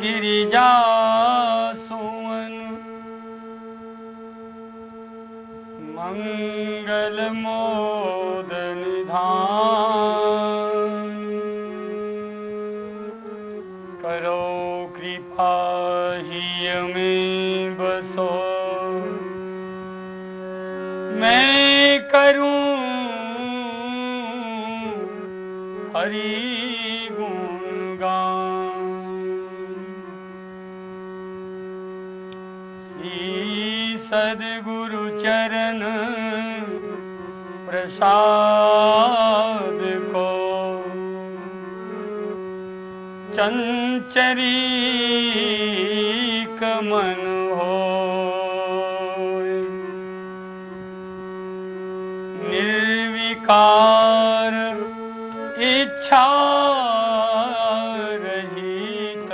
गिरिजा सुवन मंगल मोद निधान। करो कृपा हिय में बसो, मैं करूं हरि गुणगान। श्री सद्गुरु चरण प्रसाद को चंचरीक मन हो। निर्विकार इच्छा रहित,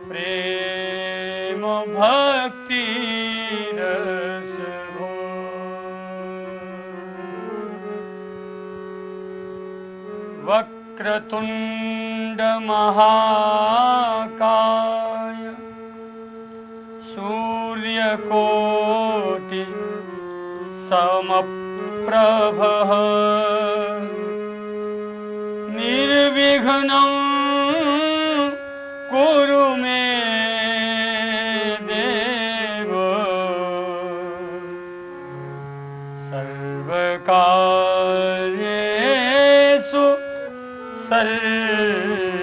प्रेम भक्ति रस हो। वक्रतुंड महाकाय सूर्यकोटि समप्रभः निर्विघ्नं कुरु मे देव। सर्वकार्येषु सर्वदा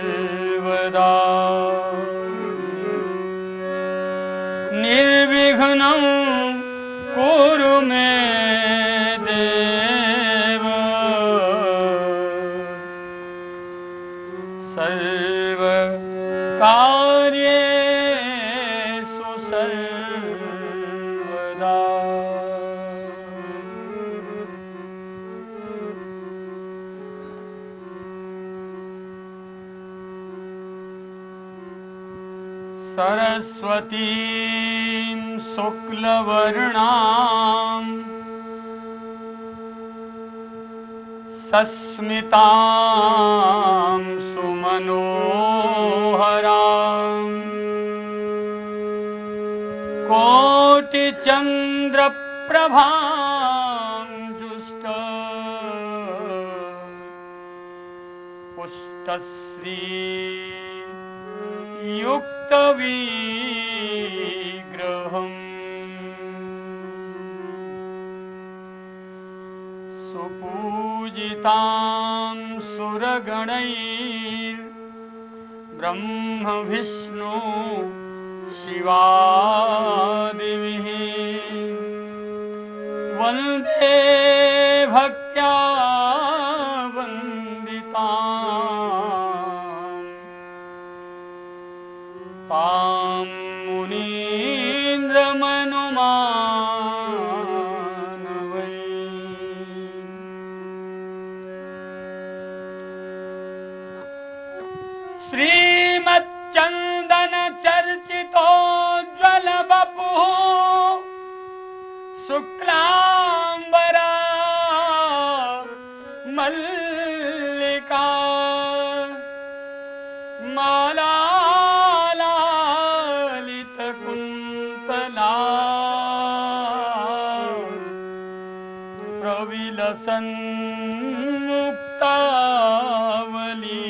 निर्विघ्नं कुरु मे देव। सर्वकार्येषु सर्वदा। सरस्वतीं शुक्लवर्णां सस्मितां सुमनोहरां कोटिचन्द्रप्रभां जुष्ट पुष्टश्री युक्तविग्रहम् सुपूजितां सुरगणैर् ब्रह्म विष्णु शिवादिभिः वन्दे भक्त्या वन्दिताम् तां मुनीन्द्रमनुमानवै। श्रीमच्चन्दन चर्चितोज्ज्वल वपुः शुक्लाम्बरा मल्लिका माला प्रविलसन्मुक्तावली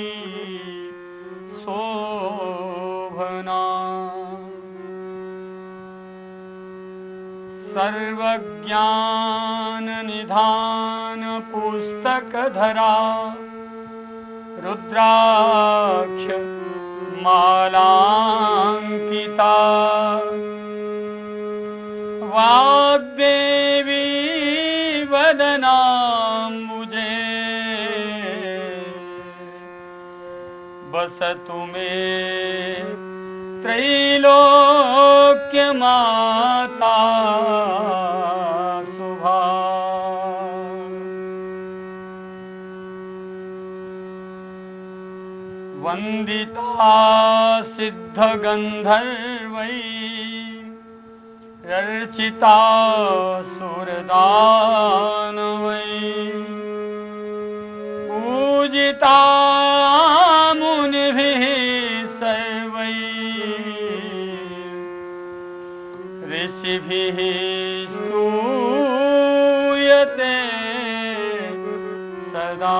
शोभना। सर्वज्ञान निधान पुस्तकधरा रुद्राक्ष मालांकिता वाग्देवी वदनाम्बुजे बसतु मे त्रैलोक्य माता शुभा। वंदिता सिद्धगंधर्वै अर्चिता सुरदानवै पूजिता स्तुतिभिः स्तूयते सदा।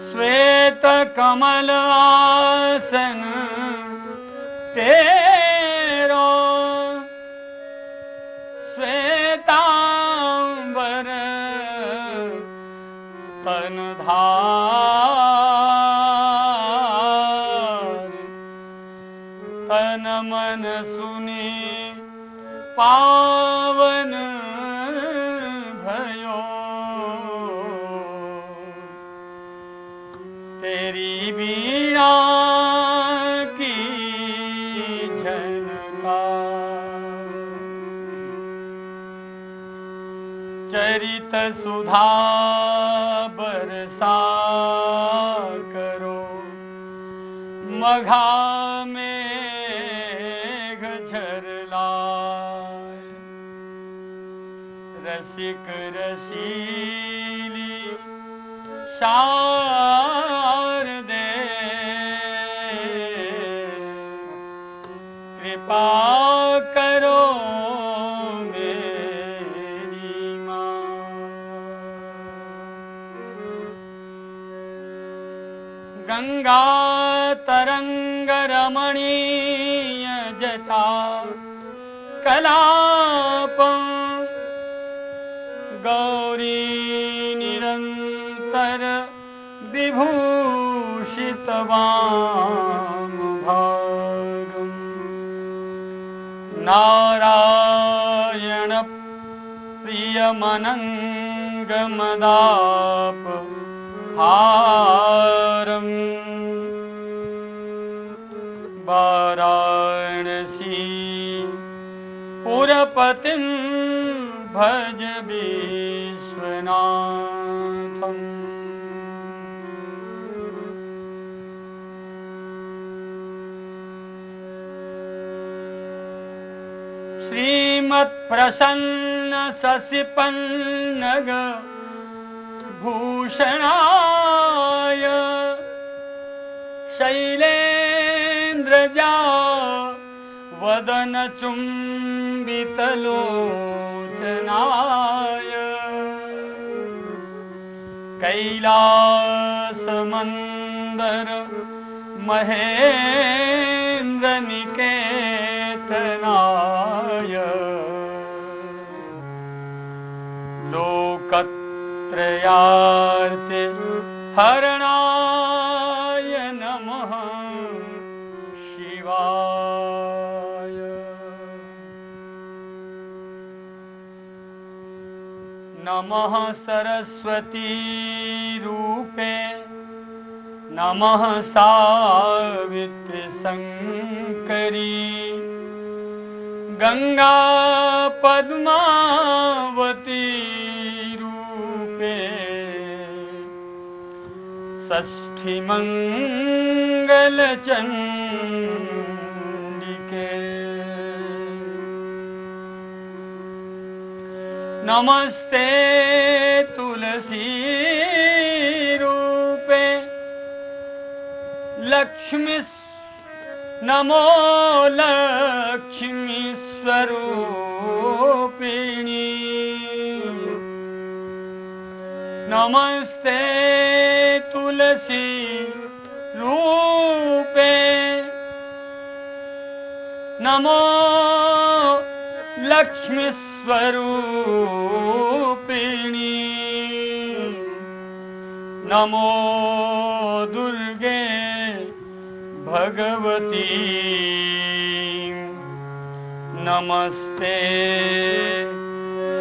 श्वेतकमलासन तेरो श्वेतांबर तनधार, तन मन सुनी पावन भयो। तेरी बीणा की झनकार, चरित सुधा बरसा करो, मघा मेघ झरलाए। रसिक रसीली शारदे, कृपा करो मेरी माँ। गंगा तरंग रमणीय जटा कलाप, गौरी निरंतर विभूषित वामभागम्। नारायण प्रियमनंगमदाप हारम्। वाराणसी पुरपतिं भज विश्वनाथम्। श्रीमत्प्रसन्न शशिपन्नग भूषणाय, शैलेन्द्रजा वदन चुम्बितलोचनाय, कैलासमंदर महेन्द्र निकेतनाय, लोकत्रयार्ते हरणाय नमः शिवाय। नमः सरस्वती रूपे, नमः सावित्री संकरी, गंगा पद्मावती रूपे, षष्ठी मंगल चंडिके। नमस्ते तुलसी रूपे, लक्ष्मी नमो लक्ष्मी स्वरूपिणी। नमस्ते तुलसी रूपे, नमो लक्ष्मी स्वरूपिणी। नमो दुर्गे भगवती, नमस्ते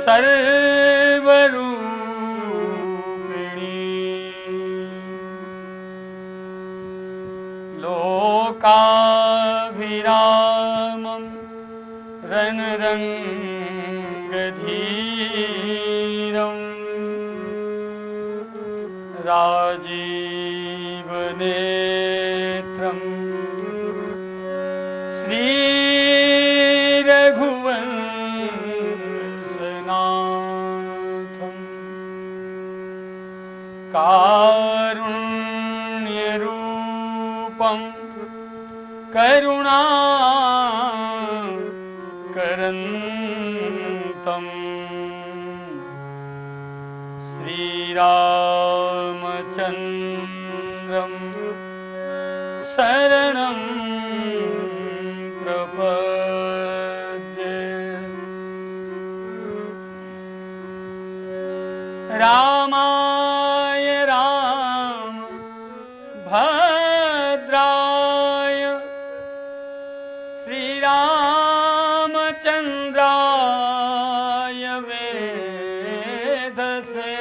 सर्वरूपिणी। लोकाभिरामं रणरङ्गधीरं, राजीवनेत्रं श्रीरघुवंशनाथं, कारुण्यरूपं रूपम करुणा करन्तम श्रीरामचन्द्रं शरणं प्रपद्ये। रामाय राम भद्राय श्रीरामचन्द्राय वेधसे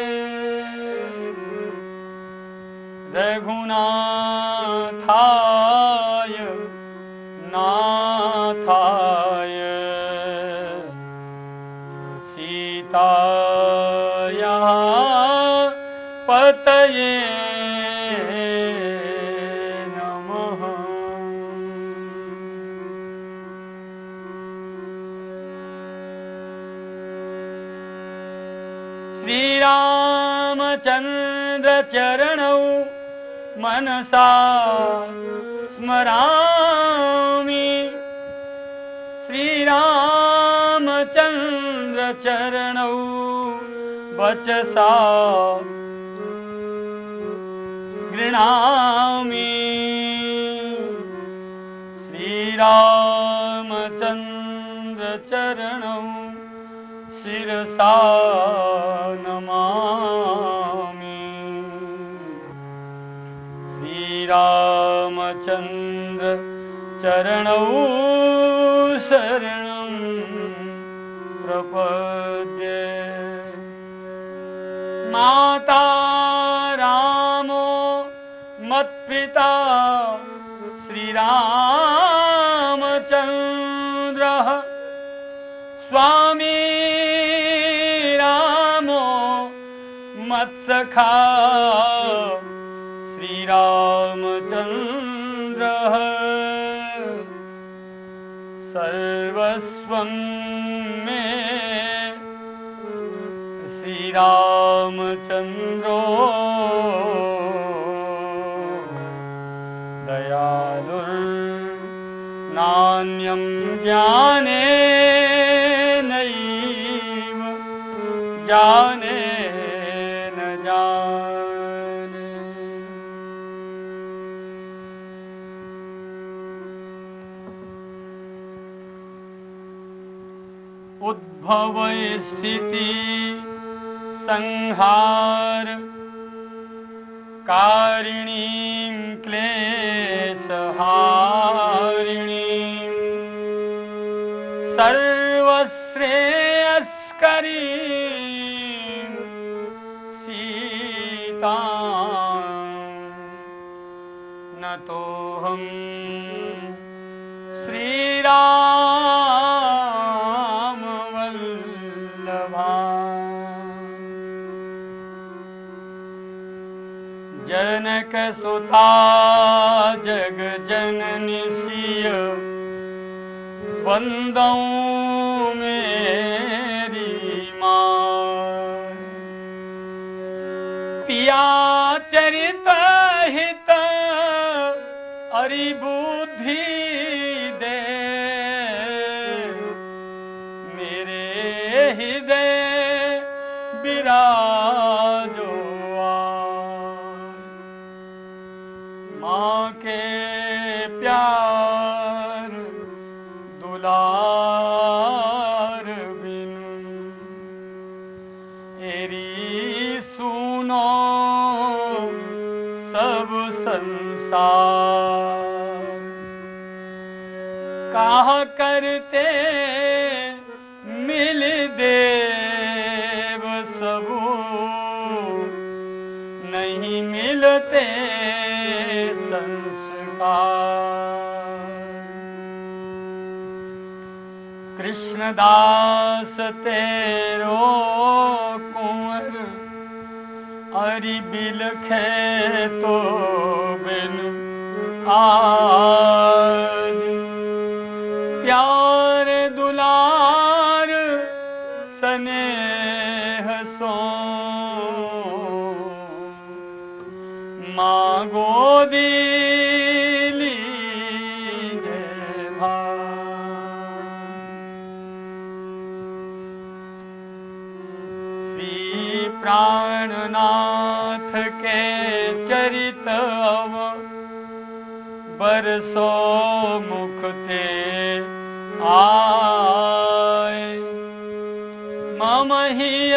रघुनाथाय नाथाय सीताया पतये नमः। श्रीरामचन्द्र चरणौ मनसा स्मरामि श्रीरामचन्द्र चरणौ वचसा गृह्णामि श्रीरामचन्द्र चरणौ शिरसा नमामि श्रीरामचन्द्र चरणौ शरणं प्रपद्ये। माता रामो मत्पिता श्रीरामचन्द्रः स्वामी रामो मत्सखा श्रीरामचन्द्रः सर्वस्वं मे श्रीरामचन्द्रो दयालुर्नान्यं ज्ञानेनैव जाने न जाने। उद्भव स्थिति संहार कारिणीं क्लेशहारिणीं सर्वश्रेयस्करीं सीतां नतोऽहं श्रीरामवल्लभा। जनकसुता जगजननी सिय वंदौ मेरी माँ। पिया चरित हित अरि बुद्धि दे मेरे हृदय विराजो। माँ के प्यार दुलार बिनु एरी सुनो सब संसार। कहा करते मिल देव सबू नहीं मिलते संस्कार। कृष्णदास तेरो कुंवर अरि बिलखे तो बिन आज। प्यार दुलार स्नेह सो माँ गोदी रमणनाथ के चरित अव बरसो मुख ते आए। ममहिय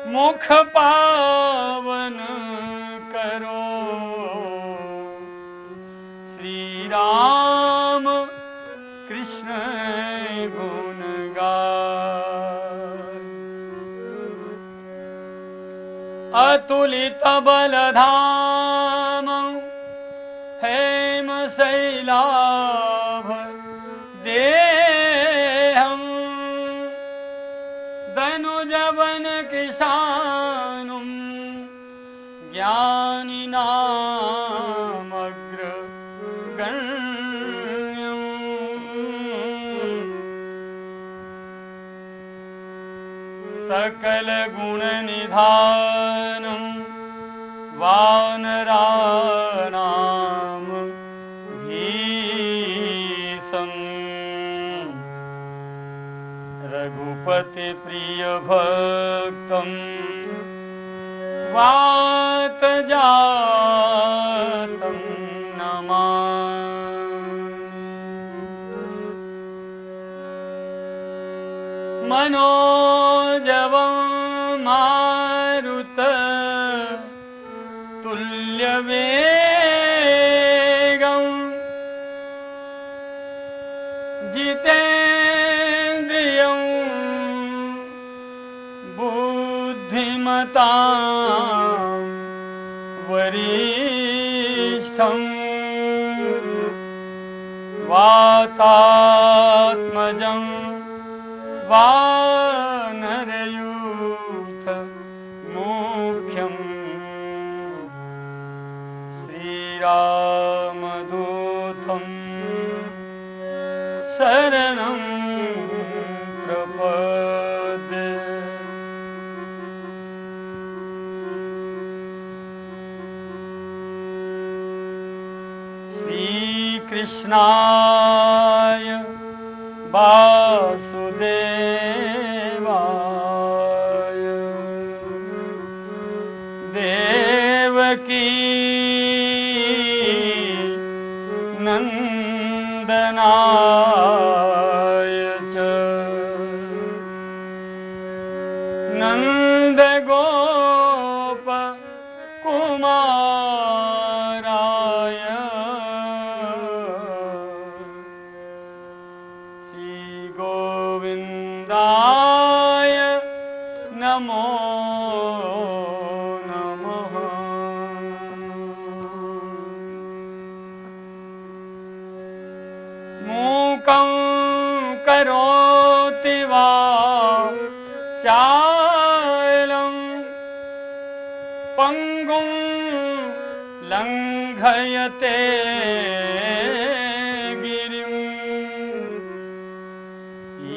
मुख पावन करो श्री राम कृष्ण गुण गाय। अतुलित बलधाम हेम शैलाभ देहं धनुजवन किशानुं ज्ञानिनामग्र गण्यं। सकल गुण निधानं वानराणां भीषं। रघुपति प्रिय भक्तं वात जातं नमामि। मनोजवं मारुत तुल्यवेगं जितेन्द्रियं बुद्धिमतां वरिष्ठं। वातात्मजं वानरयूथ मुख्यं श्रीरामदूतं शरणं प्रपद्ये। श्रीकृष्णाय वासुदेवाय देवकी नंदनाय च नंदगोप कुमाराय श्रीगोविन्दाय नमो नमः। मूकं करोति वाचालं पंगुं लंघयते गिरिं।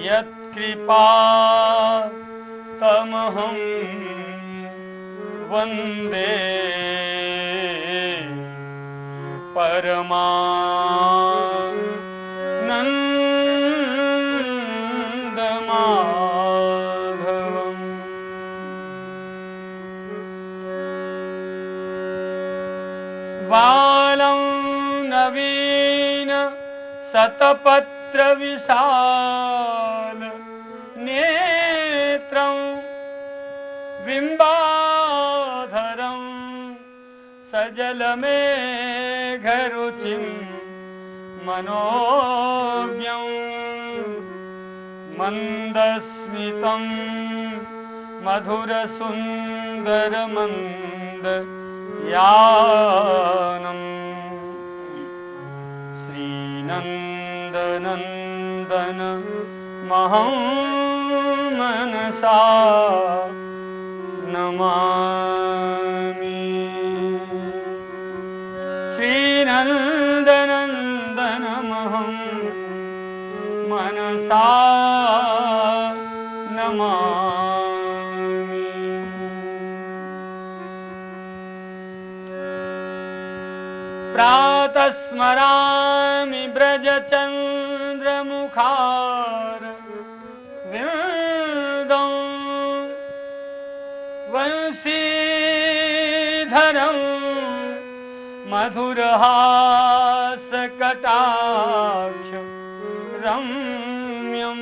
यत्कृपातमहं वन्दे परमानन्दमाधवम्। बालं नवीन शतपत्र विशाल नेत्रं बिम्बाधरं सजल मेघरुचिं मनोज्ञं मन्दस्मितं मधुरसुन्दरमन्दयानं श्रीनन्दनन्दन महं मनसा नमामि। श्रीनन्दनन्दनमहं मनसा नमामि। प्रातः स्मरामि ब्रजचन्द्रमुखार विन्दं वंशी मुरलीधरं मधुरहास कटाक्ष रम्यं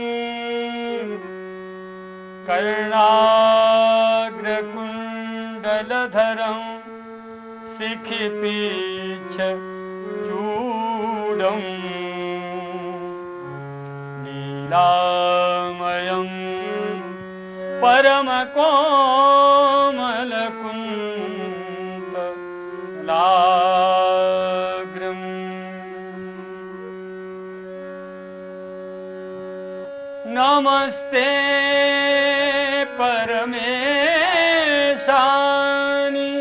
कर्णाग्रकुण्डलधरं शिखिपीच्छ चूडं लीलामयं परमकोमलकुन्तलाग्रम् नमस्ते परमेशानि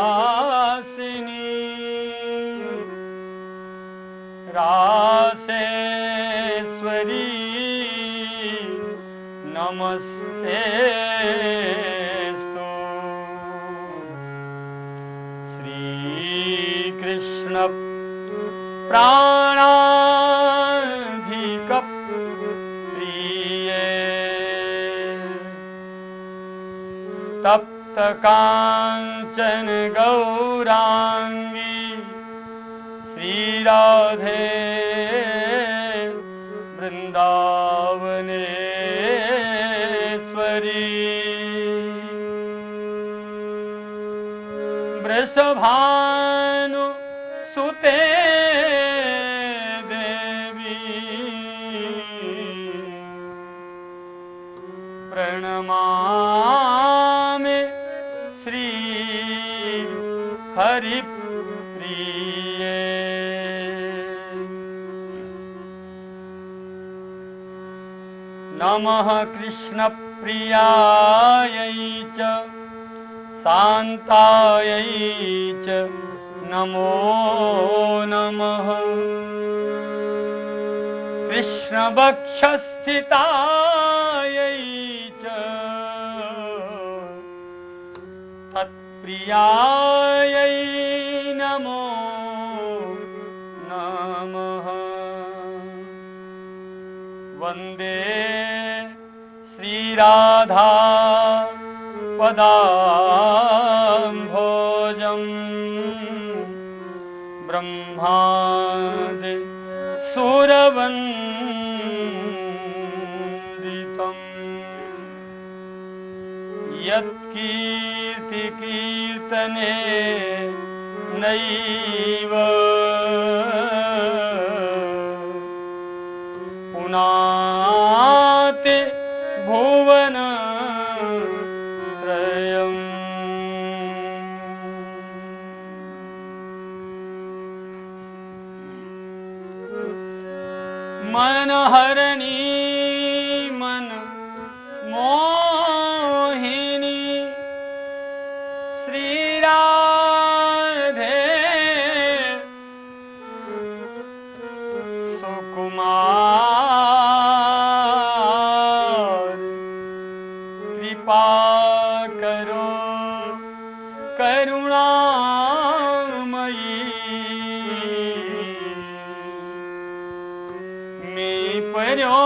रासमण्डलवासिनि रासेश्वरी नमस्ते श्रीकृष्ण प्राणाधिक प्रिये तप्त कांचन गौरांगी श्री राधे वृंदावनेश्वरी वृषभानु सुते देवी प्रणमामि श्री हरि प्रिये नमः कृष्ण प्रियायै च शान्तायै च नमो नमः कृष्णवक्षस्थितायै च तत्प्रियायै नमो नमः वन्दे श्रीराधा पदाम्भोजं ब्रह्मादि सुरवन्दितं यत्कीर्तिकीर्तने नैव पुनाति भुवनत्रयम् मनहरणी मन मोहिनी श्री राधे सुकुमार कृपा करो करुणामयी मैं पर्यो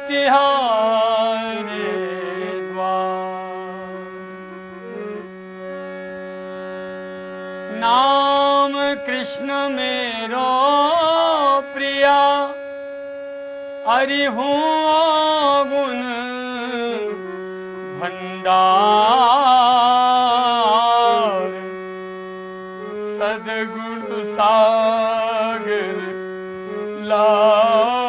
तिहारे द्वार नाम कृष्ण मेरो प्रिया हरिहूँ गुण भंडार सदगुण सागर लाडली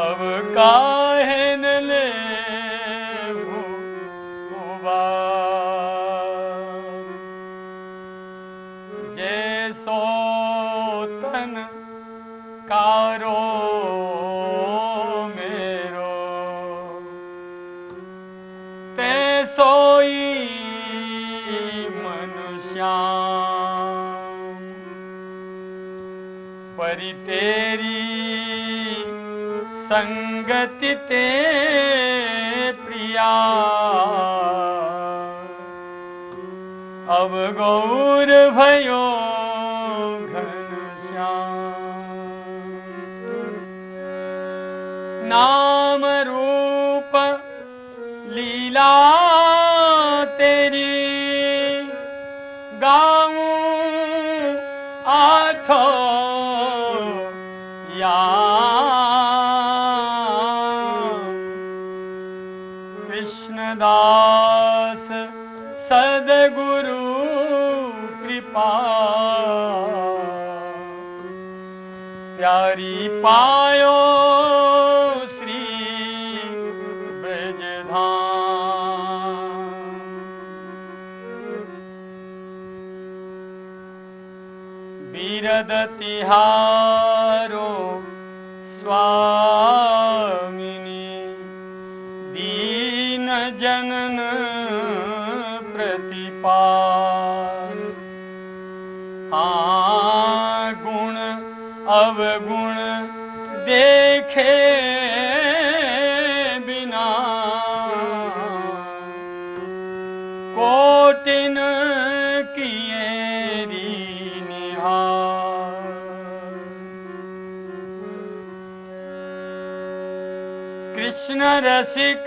अब काहे न ले जैसो तन कारो मेरो तैसोई मनुष्याम परि तेरी संगति ते प्रिया अब गौर भयो घनश्याम नाम रूप लीला तेरी गाऊं आठो या कृष्णदास सदगुरु कृपा प्यारी पायो श्री ब्रजधाम। बीरद तिहारो स्वामिनी दीन जनन प्रतिपाल। हाँ गुण अवगुण देखे बिना कोटिन किए निहार। कृष्ण रसिक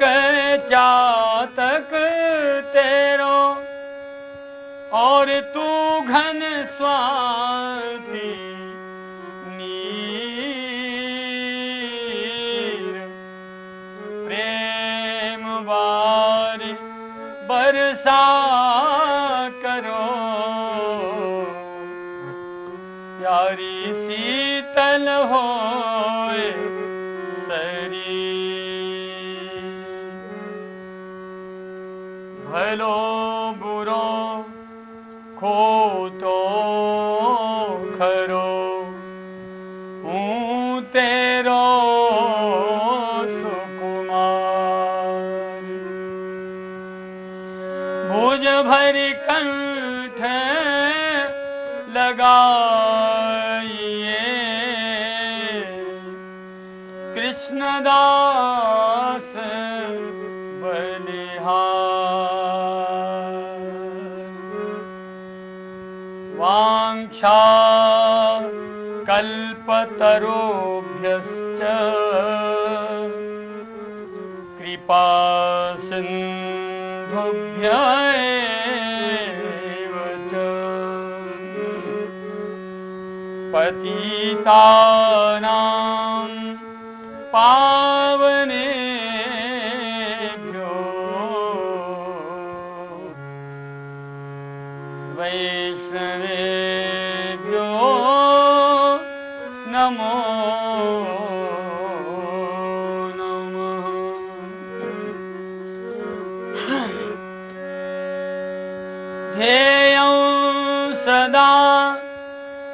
चातक तेरो और तू घन स्वाति नीर। प्रेम बारी बरसा करो प्यारी शीतल होए शरीर। भलो बुरो खोटो खरो हूँ तेरो सुकुमार। भुज भरी कंठ लगाइए कृष्णदास बलिहार। वांछा कल्पतरुभ्यश्च कृपा सिन्धुभ्य एव च पतितानां पावनेभ्यो वैष्णवेभ्यो नमो नमः। ध्येयं सदा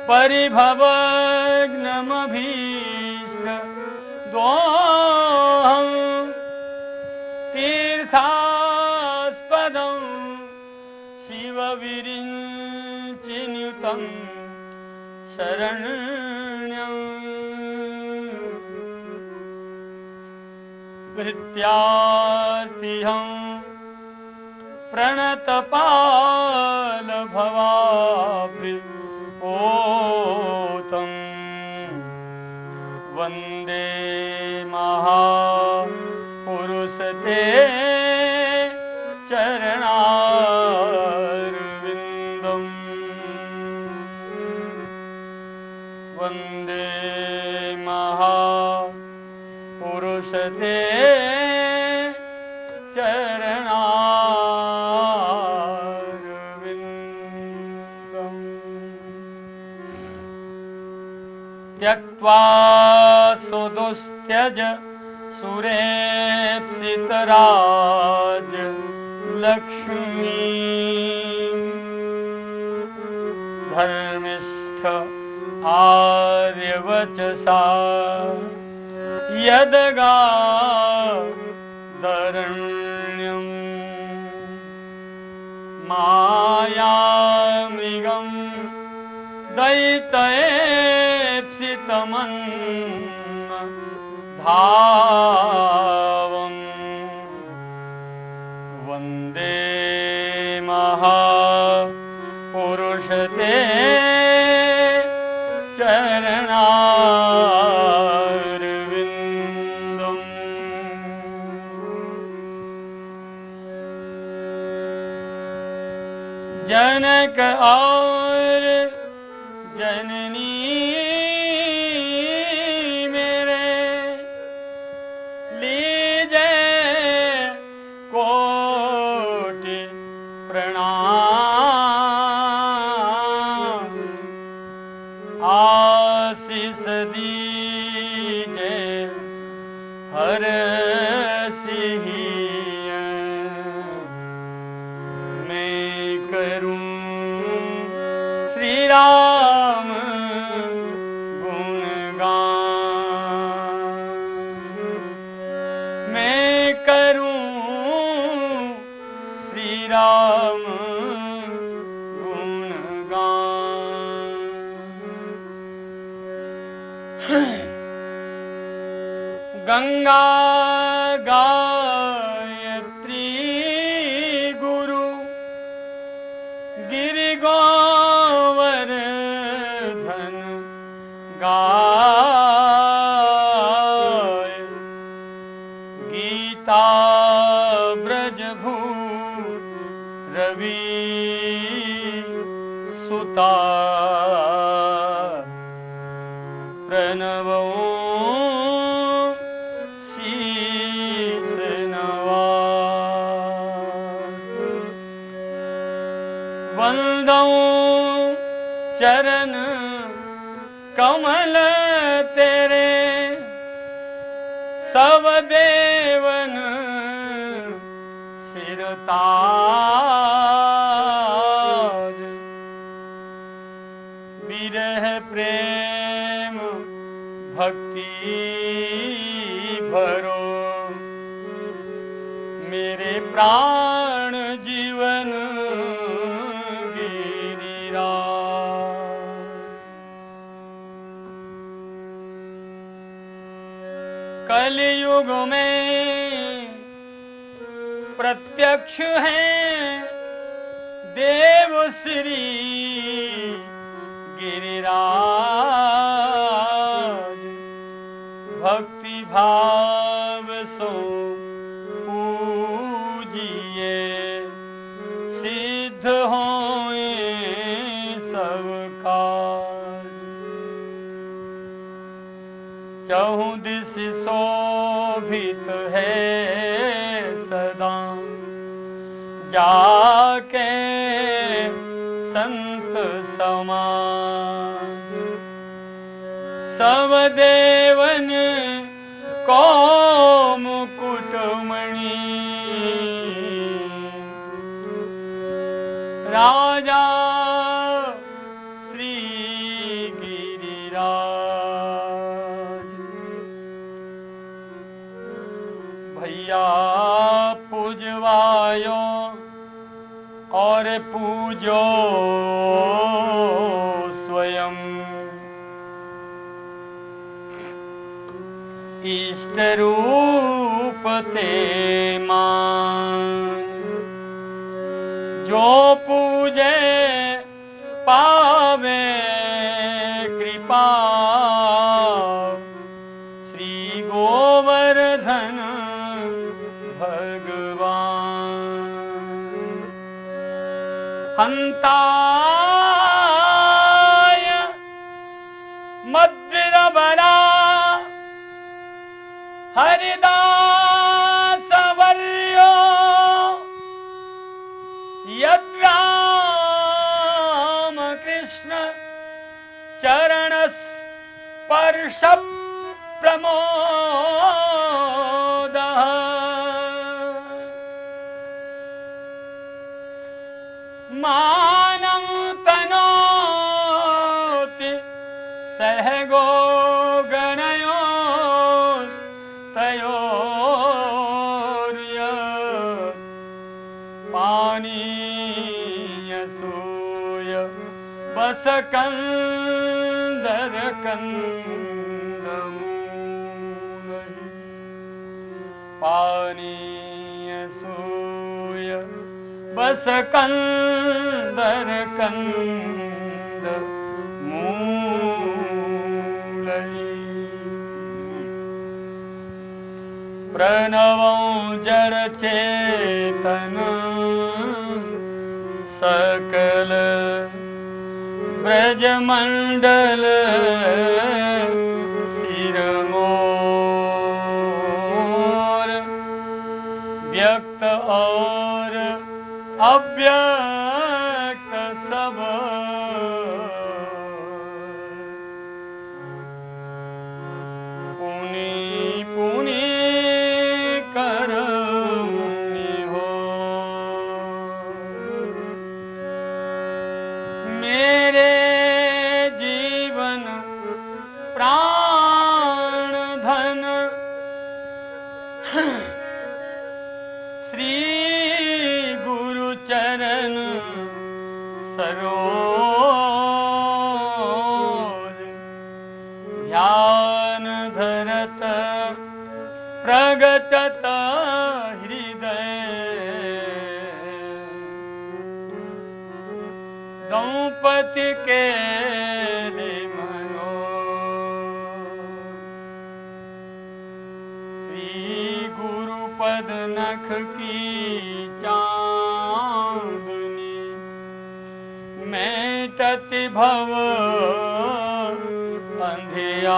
परिभवग्नमभीष्ट दोहं तीर्थास्पदं शिवविरिञ्चिनुतं शरण्यं। भृत्यार्तिहं प्रणतपाल भवाब्धि ओतं वन्दे महापुरुष ते चरणारविन्दम्। वन्दे महापुरुष ते चरणारविन्दम्। त्यक्त्वा सुदुस्त्यज सुरेप्सितराज लक्ष्मी धर्मिष्ठ आर्यवचसा यदगादरण्यम्। मायामृगं दैतयेप्सितमन्धावम्। वन्दे महापुरुष ते चरणारविन्दम्। और जननी मेरे लीजे कोटि प्रणाम। आशीष दीजे हर सिहिय मैं करूं श्री राम गुणगान। मैं करूं श्री राम गंगा गायत्री गुरु गिरि गोवर्धन गाय। गीता ब्रजभू रवि सुता प्रणवो चरण कमल तेरे सब देवन सिर ताज। विरह प्रेम भक्ति भरो मेरे प्राण जीवन कलयुग में प्रत्यक्ष हैं देव श्री गिरिराज। भक्ति भाव सो पूजिए सिद्ध होए सब काज। चहुं दिस शोभित है सदा जाके संत समान। सब देवन को मुकुटमणि राजा श्री गिरिराज। भैया पूजवायो और पूजो स्वयं। इष्ट रूप ते मान जो पूजे पावे कृपा। श्री गोवर्धन भगवान हंताय मद्रबला हरिदास वर्यो यद्राम कृष्ण चरण स्पर्श प्रमोद। मानं तनोति सहगो गणयो तयोर्य पानीयसूय बसकंदर कंदमूलहि। पानीयसूय बसकंदर कंदमूलहि। प्रणवं जड़ चेतन सकल ब्रजमंडल सिरमोर व्यक्त और अव्यक्त सब पुनि पुनि कर मुनि हो। मेरे जीवन प्राण धन श्री गुरु चरण सरोज ध्यान धरत प्रगटत हृदय द्रौपदी के मनो श्री गुरुपद नख की चांदनी मैं तति भव अंधियार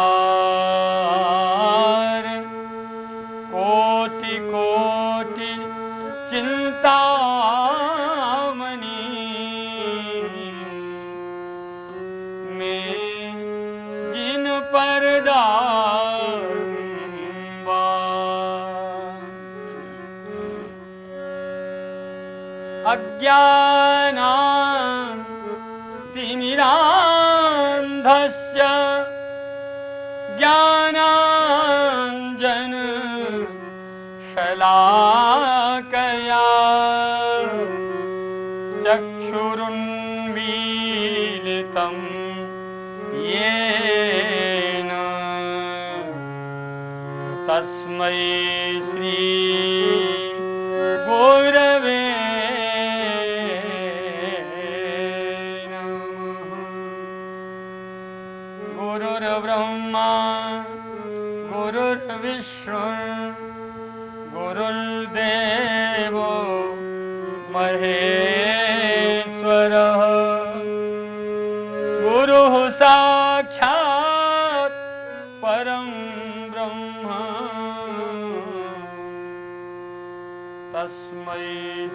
कोटि कोटि चिंतामणि में जिन पर डालूंगा अज्ञानातिमिरान्धस्य ज्ञानाञ्जन शलाकया चक्षुरुन्मीलितं येन तस्मै श्री गुरवे गुरुर्ब्रह्मा गुरुर्विष्णु गुरुर्देवो महेश्वरः गुरुः साक्षात् परं ब्रह्म तस्मै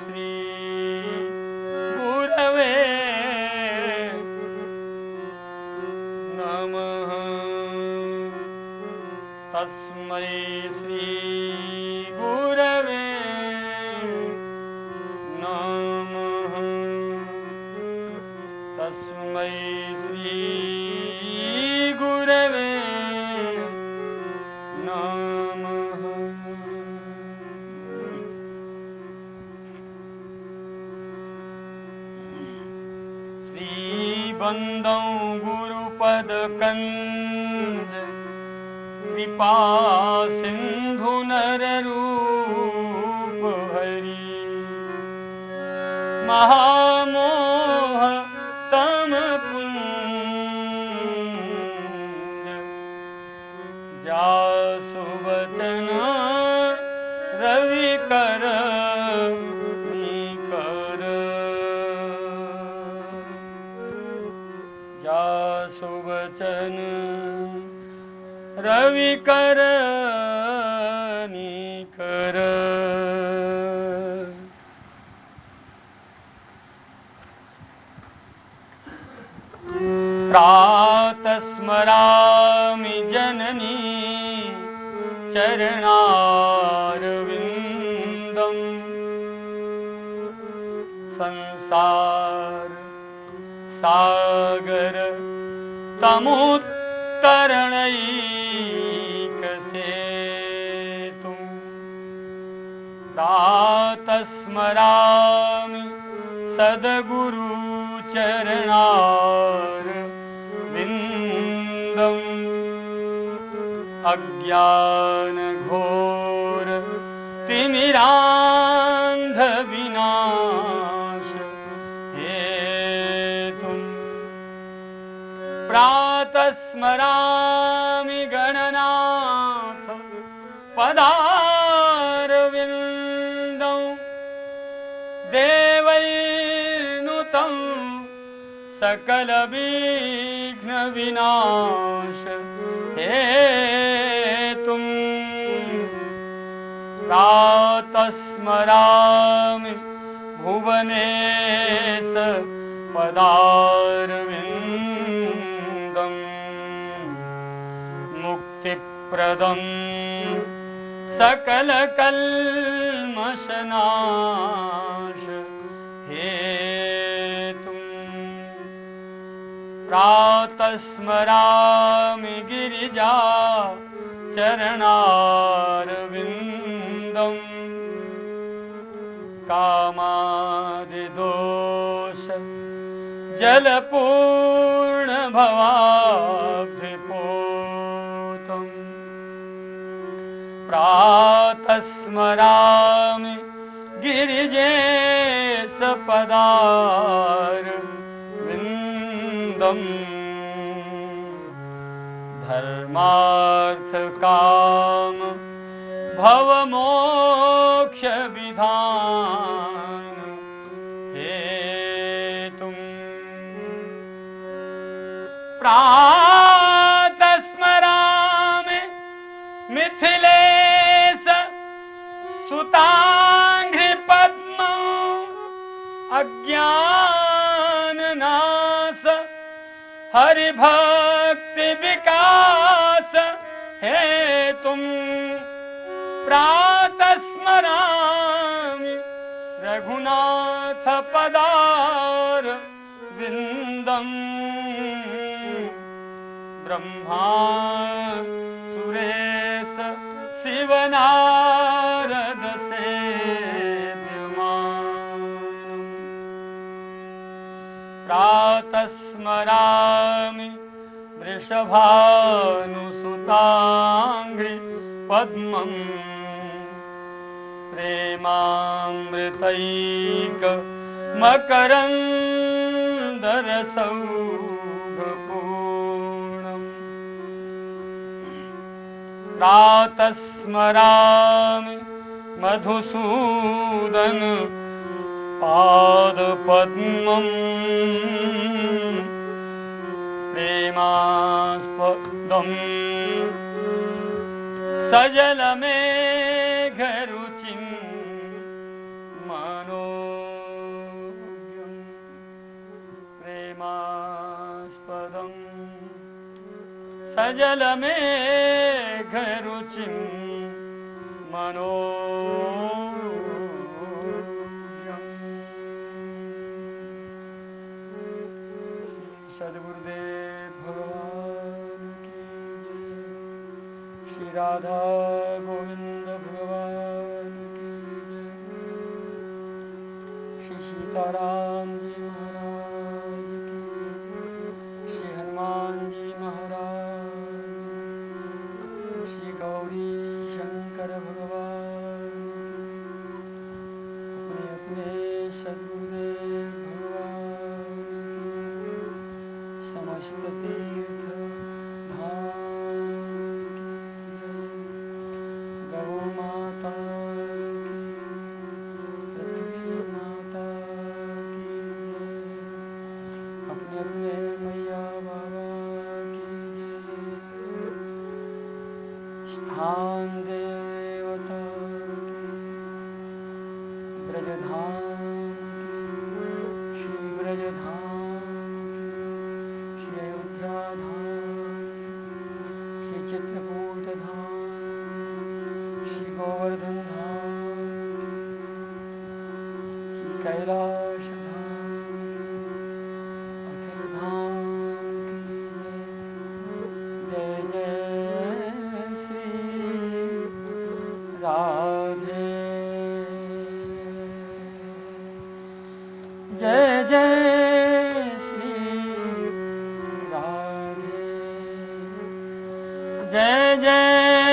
श्री गुरवे नमः। तस्मै श्री गुरवे नमः। तस्मै श्री गुरवे नमः। श्रीबंदौ गुरुपद कंज कृपा सिंधु नर रूप हरि महामोह तम पुंज जासु वचन रवि कर निकर जासु वचन रवि कर निकर प्रातः स्मरामि जननी चरणारविन्दं संसार सागर तमुत्तरणैकसेतुं प्रातः स्मरामि सद्गुरु चरणारविन्दम् अज्ञान घोर तिमिरांध विनाश हेतुं प्रातः स्मरामि गणनाथ पदारविन्दं देवैर्नुत सकल विघ्न विनाश हेतुं प्रातः स्मरामि भुवनेश पदारविन्दम् मुक्तिप्रदं सकलकल्मषनाश हेतुं प्रातः स्मरामि गिरिजा चरणारविन्दम् कामादिदोष जलपूर्ण भवाब्धिपूतम् प्रातः स्मरामि गिरिजेश पदारविन्दम् धर्मार्थ काम भवमोक्ष विधान हेतुं प्रातः स्मरामि मिथिलेश सुतांघ्रि पद्मं अज्ञाननाश हरिभक्ति विकास हेतुं प्रातः स्मरामि रघुनाथ पदारविन्दम् ब्रह्मा सुरेश शिवनारद सेव्यमानम् प्रातः स्मरामि वृषभानुसुतांघ्रि पद्मम् प्रेमामृतैक मकरन्दरसौघपूर्णम् प्रातः स्मरामि मधुसूदन पादपद्मम् प्रेमास्पदम् सजलमेघरुचिं मनोज्ञं प्रेमास्पदं सजलमेघरुचिं मनोज्ञं सद्गुरुदेव भगवान की जय। श्री राधा गोविंद भगवान की जय। श्री सीताराम जी महाराज की जय। श्री हनुमान जी महाराज की जय। श्री गौरी शंकर भगवान अपने अपने सद्गुरुदेव भगवान की समस्त तीर्थ धाम गौ माता की, पृथ्वी माता की जय। अपने अपने मैया बाबा की जय। स्थान देवता की, ब्रजधाम की, श्री ब्रजधाम की, श्री अयोध्या धाम, श्री चित्रकूट धाम, श्री गोवर्धन धाम, श्री कैलाश धाम, अखिल धाम की जय। जय जय श्री राधे, जय जय श्री राधे, जय जय